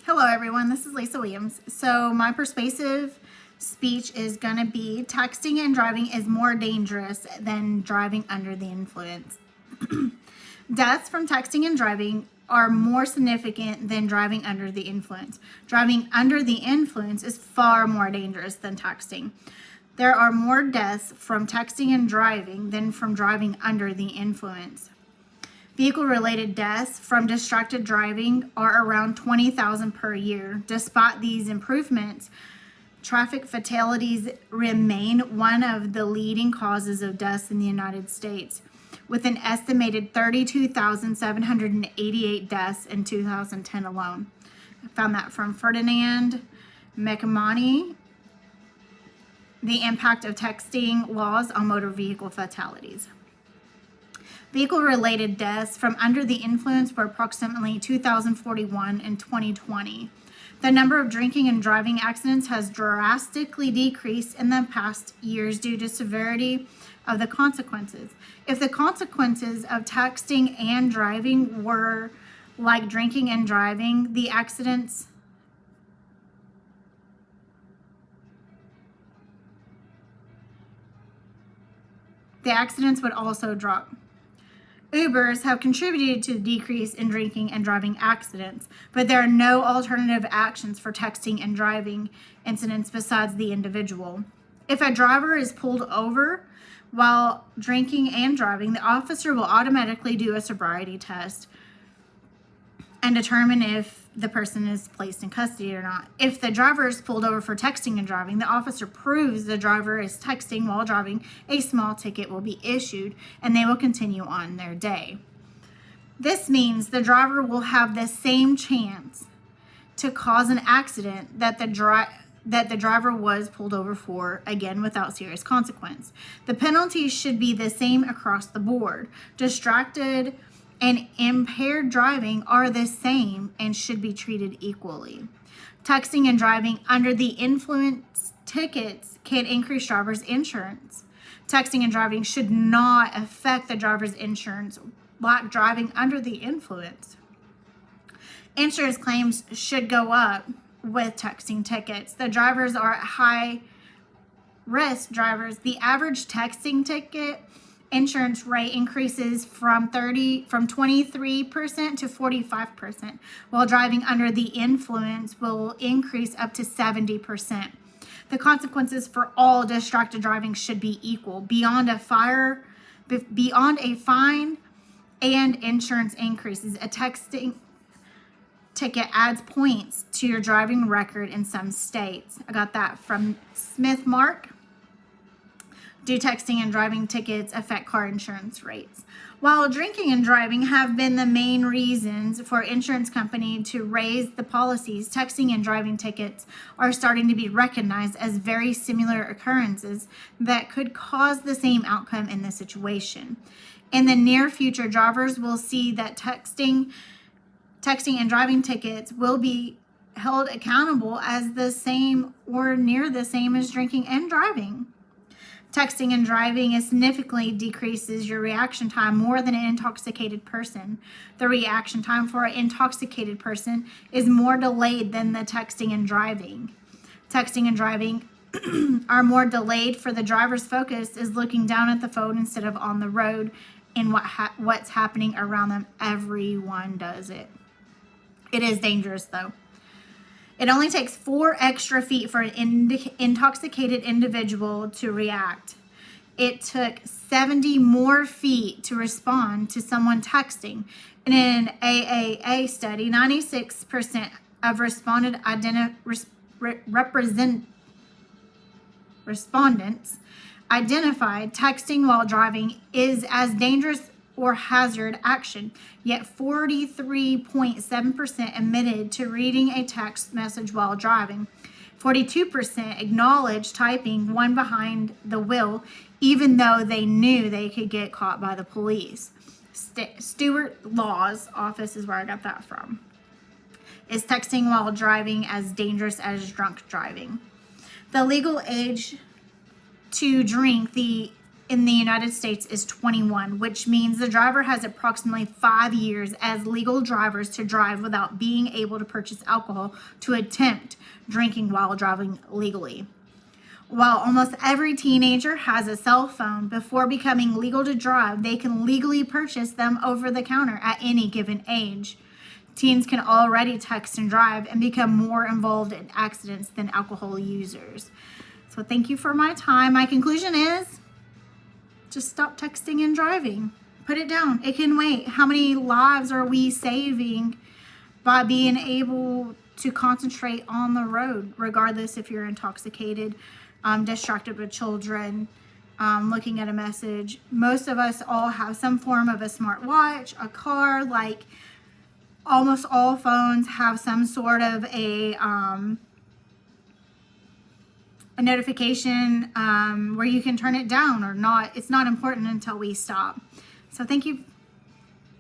Hello everyone, this is Lisa Williams. So my persuasive speech is going to be texting and driving is more dangerous than driving under the influence. Deaths from texting and driving are more significant than driving under the influence. Driving under the influence is far more dangerous than texting. There are more deaths from texting and driving than from driving under the influence. Vehicle-related deaths from distracted driving are around 20,000 per year. Despite these improvements, traffic fatalities remain one of the leading causes of deaths in the United States, with an estimated 32,788 deaths in 2010 alone. I found that from Ferdinand McManey, The Impact of Texting Laws on Motor Vehicle Fatalities. Vehicle-related deaths from under the influence were approximately 2,041 in 2020. The number of drinking and driving accidents has drastically decreased in the past years due to severity of the consequences. If the consequences of texting and driving were like drinking and driving, the accidents would also drop. Ubers have contributed to the decrease in drinking and driving accidents, but there are no alternative actions for texting and driving incidents besides the individual. If a driver is pulled over while drinking and driving, the officer will automatically do a sobriety test and determine if the person is placed in custody or not. If the driver is pulled over for texting and driving, the officer proves the driver is texting while driving, a small ticket will be issued and they will continue on their day. This means the driver will have the same chance to cause an accident that the driver was pulled over for, again without serious consequence. The penalties should be the same across the board. Distracted and impaired driving are the same and should be treated equally. Texting and driving under the influence tickets can increase drivers' insurance. Texting and driving should not affect the driver's insurance like driving under the influence. Insurance claims should go up with texting tickets. The drivers are high risk drivers. The average texting ticket insurance rate increases from 23% to 45%, while driving under the influence will increase up to 70%. The consequences for all distracted driving should be equal. Beyond a fine and insurance increases, a texting ticket adds points to your driving record in some states. I got that from Smith Mark. Do texting and driving tickets affect car insurance rates? While drinking and driving have been the main reasons for insurance companies to raise the policies, texting and driving tickets are starting to be recognized as very similar occurrences that could cause the same outcome in this situation. In the near future, drivers will see that texting and driving tickets will be held accountable as the same or near the same as drinking and driving. Texting and driving significantly decreases your reaction time more than an intoxicated person. The reaction time for an intoxicated person is more delayed than the texting and driving. Texting and driving are more delayed for the driver's focus is looking down at the phone instead of on the road and what's happening around them. Everyone does it. It is dangerous though. It only takes 4 extra feet for an intoxicated individual to react. It took 70 more feet to respond to someone texting. In an AAA study, 96% of respondents identified texting while driving is as dangerous or hazard action, yet 43.7% admitted to reading a text message while driving. 42% acknowledged typing one behind the wheel, even though they knew they could get caught by the police. Stuart Law's office is where I got that from. Is texting while driving as dangerous as drunk driving? The legal age to drink, the in the United States is 21, which means the driver has approximately 5 years as legal drivers to drive without being able to purchase alcohol to attempt drinking while driving legally. While almost every teenager has a cell phone, before becoming legal to drive, they can legally purchase them over the counter at any given age. Teens can already text and drive and become more involved in accidents than alcohol users. So thank you for my time. My conclusion is just stop texting and driving. Put it down. It can wait. How many lives are we saving by being able to concentrate on the road, regardless if you're intoxicated, distracted with children, looking at a message? Most of us all have some form of a smartwatch, a car. Like almost all phones have some sort of a notification where you can turn it down or not. It's not important until we stop. So thank you